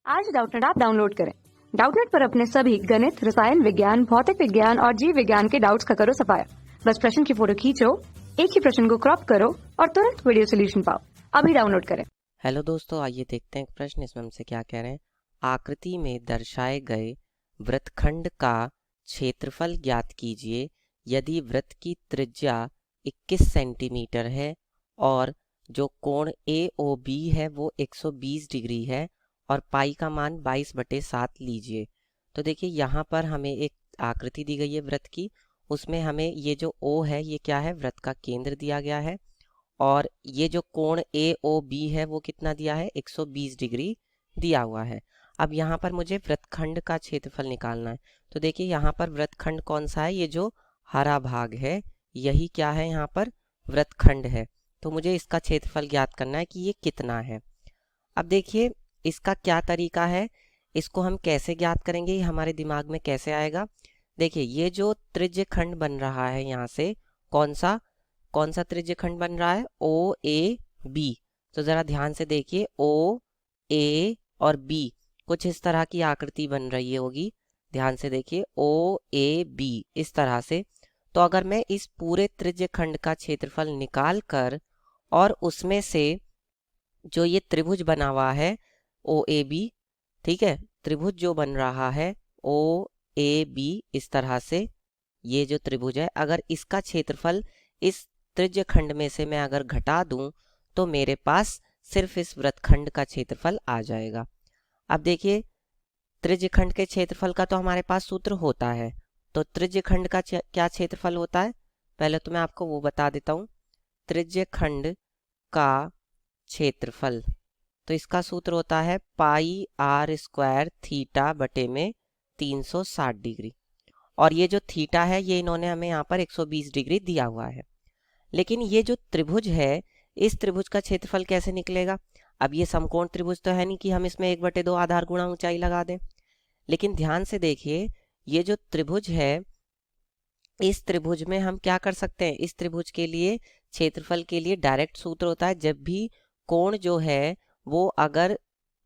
आज Doubtnut app download करें। Doubtnut पर अपने सभी गणित, रसायन विज्ञान, भौतिक विज्ञान और जीव विज्ञान के डाउट्स का करो सफाया। बस प्रश्न की फोटो खींचो, एक ही प्रश्न को क्रॉप करो और तुरंत वीडियो सोल्यूशन पाओ। अभी डाउनलोड करें। हेलो दोस्तों, आइए देखते हैं प्रश्न इसमें हमसे क्या कह रहे हैं। आकृति में दर्शाए गए वृत्तखंड का क्षेत्रफल ज्ञात कीजिए यदि वृत्त की त्रिज्या 21 सेंटीमीटर है और जो कोण AOB है वो 120 डिग्री है और पाई का मान 22/7 लीजिए। तो देखिए यहाँ पर हमें एक आकृति दी गई है वृत्त की, उसमें हमें ये जो O है ये क्या है, वृत्त का केंद्र दिया गया है और ये जो कोण AOB है वो कितना दिया है, 120 डिग्री दिया हुआ है। अब यहाँ पर मुझे वृत्तखंड का क्षेत्रफल निकालना है। तो देखिए यहाँ पर वृत्तखंड कौन सा है, ये जो हरा भाग है यही क्या है, यहाँ पर वृत्तखंड है। तो मुझे इसका क्षेत्रफल ज्ञात करना है कि ये कितना है। अब देखिए इसका क्या तरीका है, इसको हम कैसे ज्ञात करेंगे, ये हमारे दिमाग में कैसे आएगा। देखिए ये जो त्रिज्यखंड बन रहा है यहाँ से, कौन सा त्रिज्यखंड बन रहा है, OAB। तो जरा ध्यान से देखिए, OA और B कुछ इस तरह की आकृति बन रही होगी। ध्यान से देखिए OAB इस तरह से। तो अगर मैं इस पूरे त्रिज्यखंड का क्षेत्रफल निकाल कर और उसमें से जो ये त्रिभुज बना हुआ है OAB, ठीक है, त्रिभुज जो बन रहा है OAB इस तरह से, ये जो त्रिभुज है अगर इसका क्षेत्रफल इस त्रिज्यखंड में से मैं अगर घटा दूं तो मेरे पास सिर्फ इस वृत्तखंड का क्षेत्रफल आ जाएगा। अब देखिए त्रिज्यखंड के क्षेत्रफल का तो हमारे पास सूत्र होता है, तो त्रिज्यखंड का क्या क्षेत्रफल होता है, पहले तो मैं आपको वो बता देता हूँ। त्रिज्यखंड का क्षेत्रफल, तो इसका सूत्र होता है πr² थीटा बटे में 360 डिग्री। और ये जो थीटा है ये इन्होंने हमें यहाँ पर 120 डिग्री दिया हुआ है। लेकिन ये जो त्रिभुज है, इस त्रिभुज का क्षेत्रफल कैसे निकलेगा। अब ये समकोण त्रिभुज तो है नहीं कि हम इसमें 1/2 आधार गुणा ऊंचाई लगा दें। लेकिन ध्यान से देखिए ये जो त्रिभुज है, इस त्रिभुज में हम क्या कर सकते हैं, इस त्रिभुज के लिए क्षेत्रफल के लिए डायरेक्ट सूत्र होता है। जब भी कोण जो है वो अगर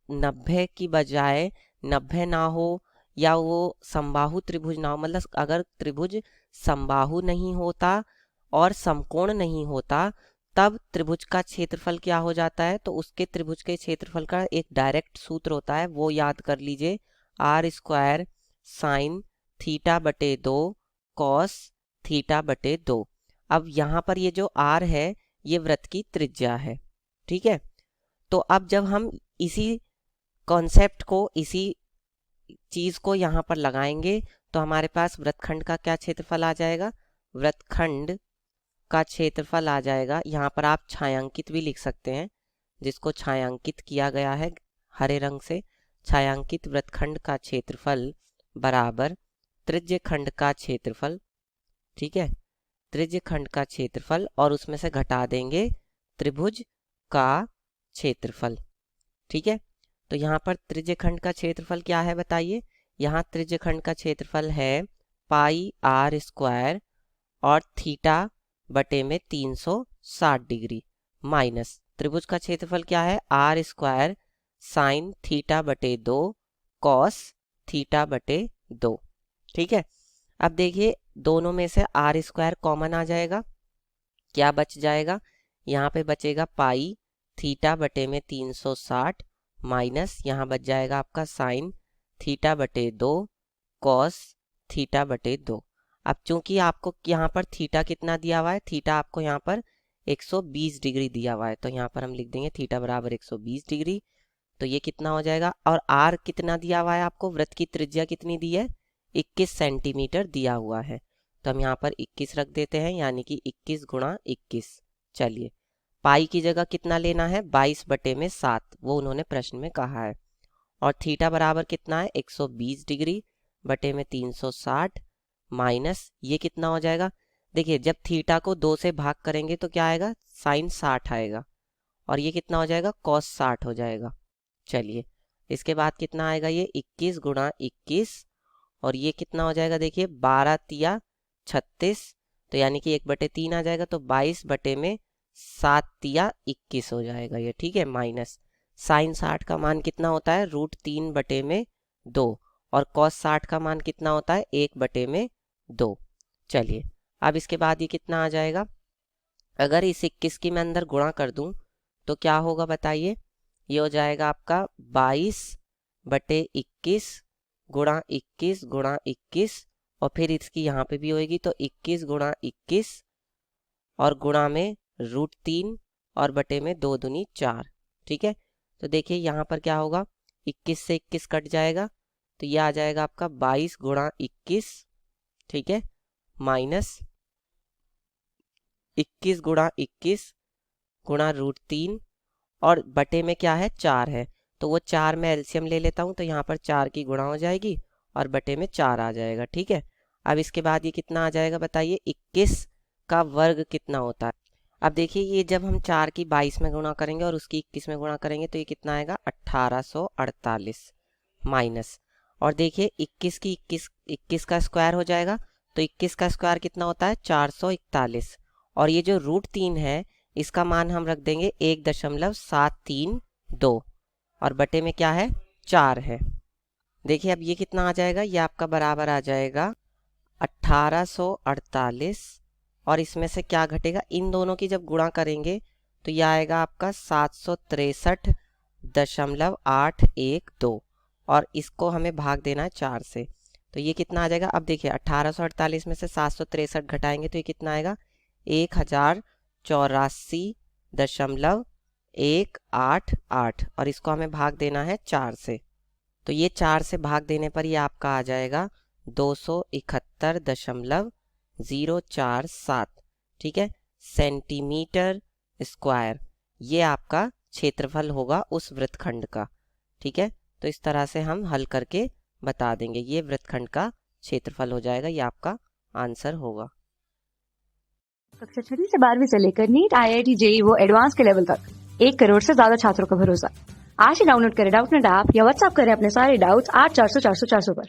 90 की बजाय 90 ना हो या वो समबाहु त्रिभुज ना हो, मतलब अगर त्रिभुज समबाहु नहीं होता और समकोण नहीं होता, तब त्रिभुज का क्षेत्रफल क्या हो जाता है, तो उसके त्रिभुज के क्षेत्रफल का एक डायरेक्ट सूत्र होता है, वो याद कर लीजिए, r² sin θ/2 cos θ/2। अब यहाँ पर ये जो r है ये वृत्त की त्रिज्या है, ठीक है। तो अब जब हम इसी कॉन्सेप्ट को, इसी चीज को यहाँ पर लगाएंगे तो हमारे पास वृत्तखंड का क्या क्षेत्रफल आ जाएगा, वृत्तखंड का क्षेत्रफल आ जाएगा। यहाँ पर आप छायांकित भी लिख सकते हैं, जिसको छायांकित किया गया है हरे रंग से। छायांकित वृत्तखंड का क्षेत्रफल बराबर त्रिज्यखंड का क्षेत्रफल, ठीक है, त्रिज्यखंड का क्षेत्रफल और उसमें से घटा देंगे त्रिभुज का क्षेत्रफल, ठीक है। तो यहाँ पर त्रिज्यखंड का क्षेत्रफल क्या है बताइए, यहाँ त्रिज्यखंड का क्षेत्रफल है πr² और थीटा बटे में 360 डिग्री माइनस त्रिभुज का क्षेत्रफल क्या है, r² sin θ/2 cos θ/2, ठीक है। अब देखिए दोनों में से r² कॉमन आ जाएगा, क्या बच जाएगा, यहाँ पे बचेगा पाई θ/में 360 माइनस यहाँ बच जाएगा आपका साइन θ/2 cos θ/2। अब चूंकि आपको यहाँ पर थीटा कितना दिया हुआ है, थीटा आपको यहाँ पर 120 डिग्री दिया हुआ है, तो यहाँ पर हम लिख देंगे थीटा बराबर 120 डिग्री। तो ये कितना हो जाएगा, और आर कितना दिया हुआ है आपको, वृत्त की त्रिज्या कितनी दी है, 21 सेंटीमीटर दिया हुआ है। तो हम यहाँ पर 21 रख देते हैं, यानी कि 21 गुणा 21। चलिए पाई की जगह कितना लेना है, 22/7, वो उन्होंने प्रश्न में कहा है। और थीटा बराबर कितना है, 120 डिग्री बटे में 360 माइनस ये कितना हो जाएगा, देखिए जब थीटा को 2 से भाग करेंगे तो क्या आएगा, साइन 60 आएगा और ये कितना हो जाएगा, कॉस 60 हो जाएगा। चलिए इसके बाद कितना आएगा, ये 21 गुणा 21 और ये कितना हो जाएगा, देखिए 12 तिया 36, तो यानी कि 1/3 आ जाएगा, तो 22/7 तिया 21 हो जाएगा ये, ठीक है, माइनस साइन 60 का मान कितना होता है, √3/2, और कॉस 60 का मान कितना होता है, 1/2। चलिए अब इसके बाद ये कितना आ जाएगा, अगर इस 21 की मैं अंदर गुणा कर दूं तो क्या होगा बताइए, ये हो जाएगा आपका 22/21 गुणा 21 गुणा 21, और फिर इसकी यहाँ पे भी होएगी तो 21 गुणा 21 और गुणा में √3 और बटे में 2 दूनी 4। ठीक है, तो देखिए यहाँ पर क्या होगा, 21 से 21 कट जाएगा तो ये आ जाएगा आपका 22 गुणा 21, ठीक है, माइनस 21 गुणा 21 गुणा √3 और बटे में क्या है, 4 है, तो वो 4 में एलसीएम ले लेता हूँ तो यहाँ पर 4 की गुणा हो जाएगी और बटे में 4 आ जाएगा। ठीक है, अब इसके बाद ये कितना आ जाएगा बताइए, 21 का वर्ग कितना होता है। अब देखिए ये जब हम 4 की 22 में गुणा करेंगे और उसकी 21 में गुणा करेंगे तो ये कितना आएगा, 1848 माइनस, और देखिए 21 की 21 का स्क्वायर हो जाएगा तो 21 का स्क्वायर कितना होता है, 441, और ये जो √3 है इसका मान हम रख देंगे 1.732 और बटे में क्या है, 4 है। देखिए अब ये कितना आ जाएगा, ये आपका बराबर आ जाएगा 1848, और इसमें से क्या घटेगा, इन दोनों की जब गुणा करेंगे तो ये आएगा आपका 763.812, और इसको हमें भाग देना है 4 से, तो ये कितना आ जाएगा, अब देखिए 1848 में से 763 घटाएंगे तो ये कितना आएगा, 1084.188, और इसको हमें भाग देना है 4 से, तो ये 4 से भाग देने पर ये आपका आ जाएगा 271.047, ठीक है, सेंटीमीटर स्क्वायर। ये आपका क्षेत्रफल होगा उस वृत्तखंड का। ठीक है, तो इस तरह से हम हल करके बता देंगे, ये वृत्तखंड का क्षेत्रफल हो जाएगा, ये आपका आंसर होगा। कक्षा 6 से 12वीं से लेकर नीट, IIT, JEE वो एडवांस के लेवल तक 1 करोड़ से ज्यादा छात्रों का भरोसा। आज ही डाउनलोड करें डाउटनेट ऐप या व्हाट्सएप करें अपने सारे डाउट्स 8400 400 400 पर।